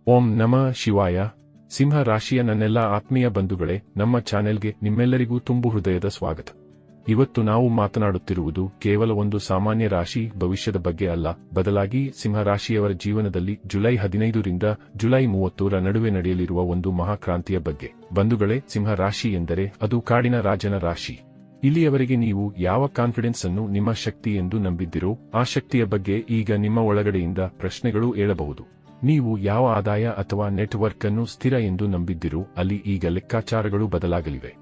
ಓಂ ನಮಃ ಶಿವಾಯ. ಸಿಂಹ ರಾಶಿಯ ನನ್ನೆಲ್ಲ ಆತ್ಮೀಯ ಬಂಧುಗಳೇ, ನಮ್ಮ ಚಾನೆಲ್ಗೆ ನಿಮ್ಮೆಲ್ಲರಿಗೂ ತುಂಬು ಹೃದಯದ ಸ್ವಾಗತ. ಇವತ್ತು ನಾವು ಮಾತನಾಡುತ್ತಿರುವುದು ಕೇವಲ ಒಂದು ಸಾಮಾನ್ಯ ರಾಶಿ ಭವಿಷ್ಯದ ಬಗ್ಗೆ ಅಲ್ಲ, ಬದಲಾಗಿ ಸಿಂಹ ರಾಶಿಯವರ ಜೀವನದಲ್ಲಿ ಜುಲೈ 15 ರಿಂದ ಜುಲೈ 30 ನಡುವೆ ನಡೆಯಲಿರುವ ಒಂದು ಮಹಾಕ್ರಾಂತಿಯ ಬಗ್ಗೆ. ಬಂಧುಗಳೇ, ಸಿಂಹ ರಾಶಿ ಎಂದರೆ ಅದು ಕಾಡಿನ ರಾಜನ ರಾಶಿ. ಇಲ್ಲಿಯವರೆಗೆ ನೀವು ಯಾವ ಕಾನ್ಫಿಡೆನ್ಸ್ ಅನ್ನು ನಿಮ್ಮ ಶಕ್ತಿ ಎಂದು ನಂಬಿದ್ದಿರೋ ಆ ಶಕ್ತಿಯ ಬಗ್ಗೆ ಈಗ ನಿಮ್ಮ ಒಳಗಡೆಯಿಂದ ಪ್ರಶ್ನೆಗಳು ಏಳಬಹುದು. ನೀವು ಯಾವ ಆದಾಯ ಅಥವಾ ನೆಟ್ವರ್ಕ್ ಅನ್ನು ಸ್ಥಿರ ಎಂದು ನಂಬಿದ್ದಿರೋ ಅಲ್ಲಿ ಈಗ ಲೆಕ್ಕಾಚಾರಗಳು ಬದಲಾಗಲಿವೆ.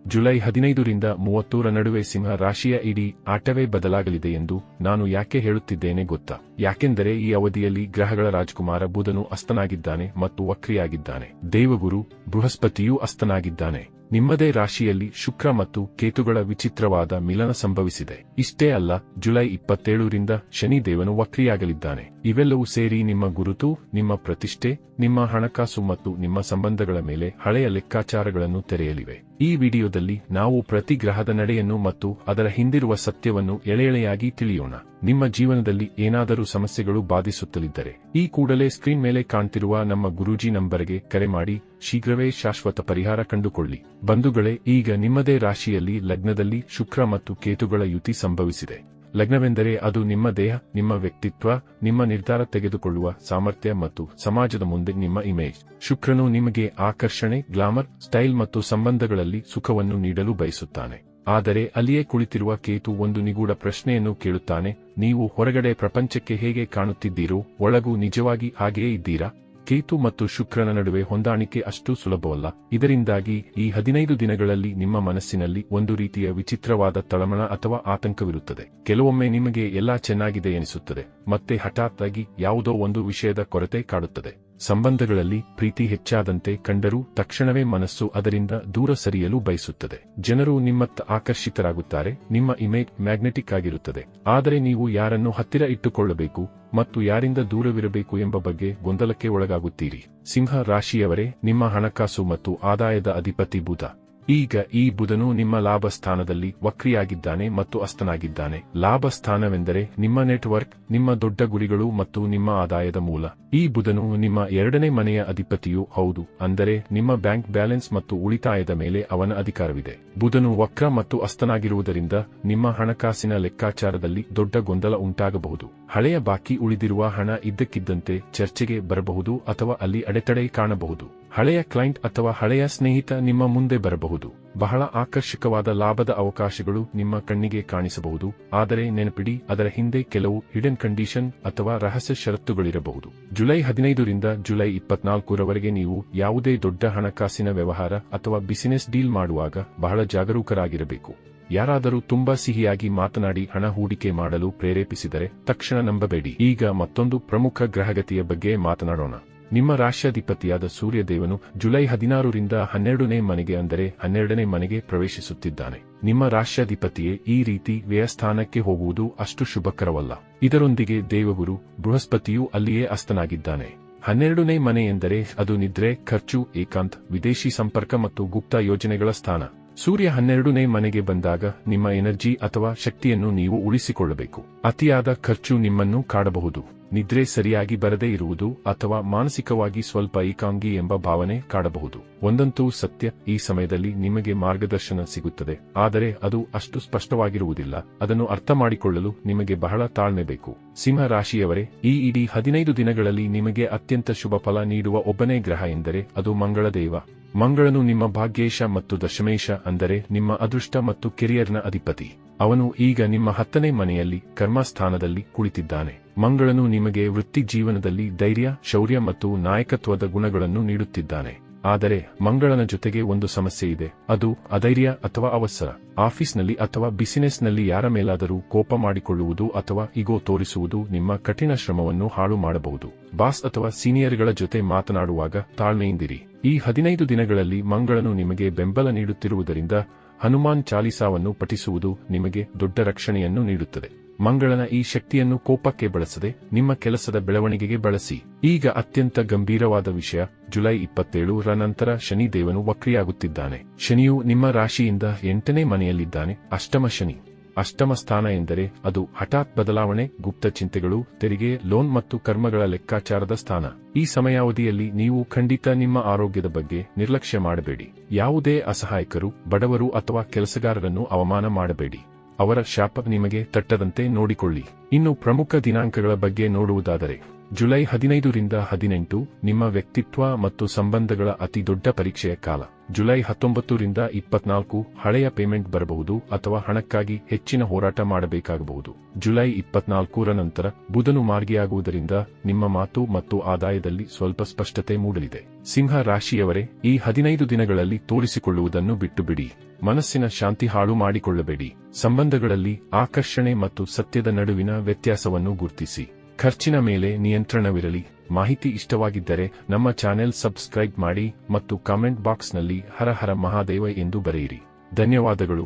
ಜುಲೈ 15 ರಿಂದ 30 ನಡುವೆ ಸಿಂಹ ರಾಶಿಯ ಇಡೀ ಆಟವೇ ಬದಲಾಗಲಿದೆ ಎಂದು ನಾನು ಯಾಕೆ ಹೇಳುತ್ತಿದ್ದೇನೆ ಗೊತ್ತಾ? ಯಾಕೆಂದರೆ ಈ ಅವಧಿಯಲ್ಲಿ ಗ್ರಹಗಳ ರಾಜಕುಮಾರ ಬುಧನು ಅಸ್ತನಾಗಿದ್ದಾನೆ ಮತ್ತು ವಕ್ರಿಯಾಗಿದ್ದಾನೆ. ದೇವಗುರು ಬೃಹಸ್ಪತಿಯೂ ಅಸ್ತನಾಗಿದ್ದಾನೆ. ನಿಮ್ಮದೇ ರಾಶಿಯಲ್ಲಿ ಶುಕ್ರ ಮತ್ತು ಕೇತುಗಳ ವಿಚಿತ್ರವಾದ ಮಿಲನ ಸಂಭವಿಸಿದೆ. ಇಷ್ಟೇ ಅಲ್ಲ, ಜುಲೈ 27 ರಿಂದ ಶನಿ ದೇವನು ವಕ್ರಿಯಾಗಲಿದ್ದಾನೆ. ಇವೆಲ್ಲವೂ ಸೇರಿ ನಿಮ್ಮ ಗುರುತು, ನಿಮ್ಮ ಪ್ರತಿಷ್ಠೆ, ನಿಮ್ಮ ಹಣಕಾಸು ಮತ್ತು ನಿಮ್ಮ ಸಂಬಂಧಗಳ ಮೇಲೆ ಹಳೆಯ ಲೆಕ್ಕಾಚಾರಗಳನ್ನು ತೆರೆಯಲಿವೆ. ಈ ವಿಡಿಯೋದಲ್ಲಿ ನಾವು ಪ್ರತಿ ಗ್ರಹದ ನಡೆಯನ್ನು ಮತ್ತು ಅದರ ಹಿಂದಿರುವ ಸತ್ಯವನ್ನು ಎಳೆಯಾಗಿ ತಿಳಿಯೋಣ. ನಿಮ್ಮ ಜೀವನದಲ್ಲಿ ಏನಾದರೂ ಸಮಸ್ಯೆಗಳು ಬಾಧಿಸುತ್ತಲಿದ್ದರೆ ಈ ಕೂಡಲೇ ಸ್ಕ್ರೀನ್ ಮೇಲೆ ಕಾಣ್ತಿರುವ ನಮ್ಮ ಗುರೂಜಿ ನಂಬರ್ಗೆ ಕರೆ ಮಾಡಿ ಶೀಘ್ರವೇ ಶಾಶ್ವತ ಪರಿಹಾರ ಕಂಡುಕೊಳ್ಳಿ. ಬಂಧುಗಳೇ, ಈಗ ನಿಮ್ಮದೇ ರಾಶಿಯಲ್ಲಿ ಲಗ್ನದಲ್ಲಿ ಶುಕ್ರ ಮತ್ತು ಕೇತುಗಳ ಯುತಿ ಸಂಭವಿಸಿದೆ. ಲಗ್ನವೆಂದರೆ ಅದು ನಿಮ್ಮ ದೇಹ, ನಿಮ್ಮ ವ್ಯಕ್ತಿತ್ವ, ನಿಮ್ಮ ನಿರ್ಧಾರ ತೆಗೆದುಕೊಳ್ಳುವ ಸಾಮರ್ಥ್ಯ ಮತ್ತು ಸಮಾಜದ ಮುಂದೆ ನಿಮ್ಮ ಇಮೇಜ್. ಶುಕ್ರನು ನಿಮಗೆ ಆಕರ್ಷಣೆ, ಗ್ಲಾಮರ್, ಸ್ಟೈಲ್ ಮತ್ತು ಸಂಬಂಧಗಳಲ್ಲಿ ಸುಖವನ್ನು ನೀಡಲು ಬಯಸುತ್ತಾನೆ. ಆದರೆ ಅಲ್ಲಿಯೇ ಕುಳಿತಿರುವ ಕೇತು ಒಂದು ನಿಗೂಢ ಪ್ರಶ್ನೆಯನ್ನು ಕೇಳುತ್ತಾನೆ: ನೀವು ಹೊರಗಡೆ ಪ್ರಪಂಚಕ್ಕೆ ಹೇಗೆ ಕಾಣುತ್ತಿದ್ದೀರೋ ಒಳಗೂ ನಿಜವಾಗಿ ಹಾಗೆಯೇ ಇದ್ದೀರಾ? ಕೇತು ಮತ್ತು ಶುಕ್ರನ ನಡುವೆ ಹೊಂದಾಣಿಕೆ ಅಷ್ಟು ಸುಲಭವಲ್ಲ. ಇದರಿಂದಾಗಿ ಈ 15 ದಿನಗಳಲ್ಲಿ ನಿಮ್ಮ ಮನಸ್ಸಿನಲ್ಲಿ ಒಂದು ರೀತಿಯ ವಿಚಿತ್ರವಾದ ತಳಮಳ ಅಥವಾ ಆತಂಕವಿರುತ್ತದೆ. ಕೆಲವೊಮ್ಮೆ ನಿಮಗೆ ಎಲ್ಲಾ ಚೆನ್ನಾಗಿದೆ ಎನಿಸುತ್ತದೆ, ಮತ್ತೆ ಹಠಾತ್ ಆಗಿ ಯಾವುದೋ ಒಂದು ವಿಷಯದ ಕೊರತೆ ಕಾಡುತ್ತದೆ. ಸಂಬಂಧಗಳಲ್ಲಿ ಪ್ರೀತಿ ಹೆಚ್ಚಾದಂತೆ ಕಂಡರೂ ತಕ್ಷಣವೇ ಮನಸ್ಸು ಅದರಿಂದ ದೂರ ಸರಿಯಲು ಬಯಸುತ್ತದೆ. ಜನರು ನಿಮ್ಮತ್ತ ಆಕರ್ಷಿತರಾಗುತ್ತಾರೆ, ನಿಮ್ಮ ಇಮೇಜ್ ಮ್ಯಾಗ್ನೆಟಿಕ್ ಆಗಿರುತ್ತದೆ. ಆದರೆ ನೀವು ಯಾರನ್ನು ಹತ್ತಿರ ಇಟ್ಟುಕೊಳ್ಳಬೇಕು ಮತ್ತು ಯಾರಿಂದ ದೂರವಿರಬೇಕು ಎಂಬ ಬಗ್ಗೆ ಗೊಂದಲಕ್ಕೆ ಒಳಗಾಗುತ್ತೀರಿ. ಸಿಂಹ ರಾಶಿಯವರೇ, ನಿಮ್ಮ ಹಣಕಾಸು ಮತ್ತು ಆದಾಯದ ಅಧಿಪತಿ ಬುಧ. ಈಗ ಈ ಬುಧನು ನಿಮ್ಮ ಲಾಭ ಸ್ಥಾನದಲ್ಲಿ ವಕ್ರಿಯಾಗಿದ್ದಾನೆ ಮತ್ತು ಅಸ್ತನಾಗಿದ್ದಾನೆ. ಲಾಭ ಸ್ಥಾನವೆಂದರೆ ನಿಮ್ಮ ನೆಟ್ವರ್ಕ್, ನಿಮ್ಮ ದೊಡ್ಡ ಗುರಿಗಳು ಮತ್ತು ನಿಮ್ಮ ಆದಾಯದ ಮೂಲ. ಈ ಬುಧನು ನಿಮ್ಮ 2ನೇ ಮನೆಯ ಅಧಿಪತಿಯೂ ಹೌದು, ಅಂದರೆ ನಿಮ್ಮ ಬ್ಯಾಂಕ್ ಬ್ಯಾಲೆನ್ಸ್ ಮತ್ತು ಉಳಿತಾಯದ ಮೇಲೆ ಅವನ ಅಧಿಕಾರವಿದೆ. ಬುಧನು ವಕ್ರ ಮತ್ತು ಅಸ್ತನಾಗಿರುವುದರಿಂದ ನಿಮ್ಮ ಹಣಕಾಸಿನ ಲೆಕ್ಕಾಚಾರದಲ್ಲಿ ದೊಡ್ಡ ಗೊಂದಲ ಉಂಟಾಗಬಹುದು. ಹಳೆಯ ಬಾಕಿ ಉಳಿದಿರುವ ಹಣ ಇದ್ದಕ್ಕಿದ್ದಂತೆ ಚರ್ಚೆಗೆ ಬರಬಹುದು ಅಥವಾ ಅಲ್ಲಿ ಅಡೆತಡೆ ಕಾಣಬಹುದು. ಹಳೆಯ ಕ್ಲೈಂಟ್ ಅಥವಾ ಹಳೆಯ ಸ್ನೇಹಿತ ನಿಮ್ಮ ಮುಂದೆ ಬರಬಹುದು. ಬಹಳ ಆಕರ್ಷಕವಾದ ಲಾಭದ ಅವಕಾಶಗಳು ನಿಮ್ಮ ಕಣ್ಣಿಗೆ ಕಾಣಿಸಬಹುದು, ಆದರೆ ನೆನಪಿಡಿ, ಅದರ ಹಿಂದೆ ಕೆಲವು ಹಿಡನ್ ಕಂಡೀಷನ್ ಅಥವಾ ರಹಸ್ಯ ಷರತ್ತುಗಳಿರಬಹುದು. ಜುಲೈ 15 ರಿಂದ ಜುಲೈ 24 ರವರೆಗೆ ನೀವು ಯಾವುದೇ ದೊಡ್ಡ ಹಣಕಾಸಿನ ವ್ಯವಹಾರ ಅಥವಾ ಬಿಸಿನೆಸ್ ಡೀಲ್ ಮಾಡುವಾಗ ಬಹಳ ಜಾಗರೂಕರಾಗಿರಬೇಕು. ಯಾರಾದರೂ ತುಂಬಾ ಸಿಹಿಯಾಗಿ ಮಾತನಾಡಿ ಹಣ ಹೂಡಿಕೆ ಮಾಡಲು ಪ್ರೇರೇಪಿಸಿದರೆ ತಕ್ಷಣ ನಂಬಬೇಡಿ. ಈಗ ಮತ್ತೊಂದು ಪ್ರಮುಖ ಗ್ರಹಗತಿಯ ಬಗ್ಗೆ ಮಾತನಾಡೋಣ. ನಿಮ್ಮ ರಾಶ್ಯಾಧಿಪತಿಯಾದ ಸೂರ್ಯದೇವನು ಜುಲೈ 16 ರಿಂದ 12ನೇ ಮನೆಗೆ, ಅಂದರೆ 12ನೇ ಮನೆಗೆ ಪ್ರವೇಶಿಸುತ್ತಿದ್ದಾನೆ. ನಿಮ್ಮ ರಾಶ್ಯಾಧಿಪತಿಯೇ ಈ ರೀತಿ ವ್ಯಯಸ್ಥಾನಕ್ಕೆ ಹೋಗುವುದು ಅಷ್ಟು ಶುಭಕರವಲ್ಲ. ಇದರೊಂದಿಗೆ ದೇವಗುರು ಬೃಹಸ್ಪತಿಯೂ ಅಲ್ಲಿಯೇ ಅಸ್ತನಾಗಿದ್ದಾನೆ. 12ನೇ ಮನೆ ಎಂದರೆ ಅದು ನಿದ್ರೆ, ಖರ್ಚು, ಏಕಾಂತ, ವಿದೇಶಿ ಸಂಪರ್ಕ ಮತ್ತು ಗುಪ್ತ ಯೋಜನೆಗಳ ಸ್ಥಾನ. ಸೂರ್ಯ 12ನೇ ಮನೆಗೆ ಬಂದಾಗ ನಿಮ್ಮ ಎನರ್ಜಿ ಅಥವಾ ಶಕ್ತಿಯನ್ನು ನೀವು ಉಳಿಸಿಕೊಳ್ಳಬೇಕು. ಅತಿಯಾದ ಖರ್ಚು ನಿಮ್ಮನ್ನು ಕಾಡಬಹುದು. ನಿದ್ರೆ ಸರಿಯಾಗಿ ಬರದೇ ಇರುವುದು ಅಥವಾ ಮಾನಸಿಕವಾಗಿ ಸ್ವಲ್ಪ ಏಕಾಂಗಿ ಎಂಬ ಭಾವನೆ ಕಾಡಬಹುದು. ಒಂದಂತೂ ಸತ್ಯ, ಈ ಸಮಯದಲ್ಲಿ ನಿಮಗೆ ಮಾರ್ಗದರ್ಶನ ಸಿಗುತ್ತದೆ, ಆದರೆ ಅದು ಅಷ್ಟು ಸ್ಪಷ್ಟವಾಗಿರುವುದಿಲ್ಲ. ಅದನ್ನು ಅರ್ಥ ಮಾಡಿಕೊಳ್ಳಲು ನಿಮಗೆ ಬಹಳ ತಾಳ್ಮೆ ಬೇಕು. ಸಿಂಹ ರಾಶಿಯವರೇ, ಈ ಇಡೀ 15 ದಿನಗಳಲ್ಲಿ ನಿಮಗೆ ಅತ್ಯಂತ ಶುಭ ಫಲ ನೀಡುವ ಒಬ್ಬನೇ ಗ್ರಹ ಎಂದರೆ ಅದು ಮಂಗಳದೇವ. ಮಂಗಳನು ನಿಮ್ಮ ಭಾಗ್ಯೇಶ ಮತ್ತು ದಶಮೇಶ, ಅಂದರೆ ನಿಮ್ಮ ಅದೃಷ್ಟ ಮತ್ತು ಕೆರಿಯರ್ನ ಅಧಿಪತಿ. ಅವನು ಈಗ ನಿಮ್ಮ 10ನೇ ಮನೆಯಲ್ಲಿ ಕರ್ಮಸ್ಥಾನದಲ್ಲಿ ಕುಳಿತಿದ್ದಾನೆ. ಮಂಗಳನು ನಿಮಗೆ ವೃತ್ತಿ ಜೀವನದಲ್ಲಿ ಧೈರ್ಯ, ಶೌರ್ಯ ಮತ್ತು ನಾಯಕತ್ವದ ಗುಣಗಳನ್ನು ನೀಡುತ್ತಿದ್ದಾನೆ. ಆದರೆ ಮಂಗಳನ ಜೊತೆಗೆ ಒಂದು ಸಮಸ್ಯೆ ಇದೆ, ಅದು ಅಧೈರ್ಯ ಅಥವಾ ಅವಸರ. ಆಫೀಸ್ನಲ್ಲಿ ಅಥವಾ ಬಿಸಿನೆಸ್ನಲ್ಲಿ ಯಾರ ಮೇಲಾದರೂ ಕೋಪ ಮಾಡಿಕೊಳ್ಳುವುದು ಅಥವಾ ಈಗೋ ತೋರಿಸುವುದು ನಿಮ್ಮ ಕಠಿಣ ಶ್ರಮವನ್ನು ಹಾಳು ಮಾಡಬಹುದು. ಬಾಸ್ ಅಥವಾ ಸೀನಿಯರ್ಗಳ ಜೊತೆ ಮಾತನಾಡುವಾಗ ತಾಳ್ಮೆಯಿಂದಿರಿ. ಈ 15 ದಿನಗಳಲ್ಲಿ ಮಂಗಳನು ನಿಮಗೆ ಬೆಂಬಲ ನೀಡುತ್ತಿರುವುದರಿಂದ ಹನುಮಾನ್ ಚಾಲಿಸಾವನ್ನು ಪಠಿಸುವುದು ನಿಮಗೆ ದೊಡ್ಡ ರಕ್ಷಣೆಯನ್ನು ನೀಡುತ್ತದೆ. ಮಂಗಳನ ಈ ಶಕ್ತಿಯನ್ನು ಕೋಪಕ್ಕೆ ಬಳಸದೆ ನಿಮ್ಮ ಕೆಲಸದ ಬೆಳವಣಿಗೆಗೆ ಬಳಸಿ. ಈಗ ಅತ್ಯಂತ ಗಂಭೀರವಾದ ವಿಷಯ, ಜುಲೈ 27 ರ ನಂತರ ಶನಿ ದೇವನು ವಕ್ರಿಯಾಗುತ್ತಿದ್ದಾನೆ. ಶನಿಯು ನಿಮ್ಮ ರಾಶಿಯಿಂದ 8ನೇ ಮನೆಯಲ್ಲಿದ್ದಾನೆ, ಅಷ್ಟಮ ಶನಿ. ಅಷ್ಟಮ ಸ್ಥಾನ ಎಂದರೆ ಅದು ಹಠಾತ್ ಬದಲಾವಣೆ, ಗುಪ್ತ ಚಿಂತೆಗಳು, ತೆರಿಗೆ, ಲೋನ್ ಮತ್ತು ಕರ್ಮಗಳ ಲೆಕ್ಕಾಚಾರದ ಸ್ಥಾನ. ಈ ಸಮಯಾವಧಿಯಲ್ಲಿ ನೀವು ಖಂಡಿತ ನಿಮ್ಮ ಆರೋಗ್ಯದ ಬಗ್ಗೆ ನಿರ್ಲಕ್ಷ್ಯ ಮಾಡಬೇಡಿ. ಯಾವುದೇ ಅಸಹಾಯಕರು, ಬಡವರು ಅಥವಾ ಕೆಲಸಗಾರರನ್ನು ಅವಮಾನ ಮಾಡಬೇಡಿ. ಅವರ ಶಾಪ ನಿಮಗೆ ತಟ್ಟದಂತೆ ನೋಡಿಕೊಳ್ಳಿ. ಇನ್ನು ಪ್ರಮುಖ ದಿನಾಂಕಗಳ ಬಗ್ಗೆ ನೋಡುವುದಾದರೆ, ಜುಲೈ 15 ರಿಂದ 18 ನಿಮ್ಮ ವ್ಯಕ್ತಿತ್ವ ಮತ್ತು ಸಂಬಂಧಗಳ ಅತಿ ದೊಡ್ಡ ಪರೀಕ್ಷೆಯ ಕಾಲ. ಜುಲೈ 19 ರಿಂದ 24 ಹಳೆಯ ಪೇಮೆಂಟ್ ಬರಬಹುದು ಅಥವಾ ಹಣಕ್ಕಾಗಿ ಹೆಚ್ಚಿನ ಹೋರಾಟ ಮಾಡಬೇಕಾಗಬಹುದು. ಜುಲೈ 24ರ ನಂತರ ಬುಧನು ಮಾರ್ಗಿಯಾಗುವುದರಿಂದ ನಿಮ್ಮ ಮಾತು ಮತ್ತು ಆದಾಯದಲ್ಲಿ ಸ್ವಲ್ಪ ಸ್ಪಷ್ಟತೆ ಮೂಡಲಿದೆ. ಸಿಂಹ ರಾಶಿಯವರೇ, ಈ 15 ದಿನಗಳಲ್ಲಿ ತೋರಿಸಿಕೊಳ್ಳುವುದನ್ನು ಬಿಟ್ಟುಬಿಡಿ. ಮನಸ್ಸಿನ ಶಾಂತಿ ಹಾಳು ಮಾಡಿಕೊಳ್ಳಬೇಡಿ. ಸಂಬಂಧಗಳಲ್ಲಿ ಆಕರ್ಷಣೆ ಮತ್ತು ಸತ್ಯದ ನಡುವಿನ ವ್ಯತ್ಯಾಸವನ್ನು ಗುರುತಿಸಿ. ಖರ್ಚಿನ ಮೇಲೆ ನಿಯಂತ್ರಣವಿರಲಿ. ಮಾಹಿತಿ ಇಷ್ಟವಾಗಿದ್ದರೆ ನಮ್ಮ ಚಾನೆಲ್ ಸಬ್ಸ್ಕ್ರೈಬ್ ಮಾಡಿ ಮತ್ತು ಕಾಮೆಂಟ್ ಬಾಕ್ಸ್ನಲ್ಲಿ ಹರ ಹರ ಮಹಾದೇವ ಎಂದು ಬರೆಯಿರಿ. ಧನ್ಯವಾದಗಳು.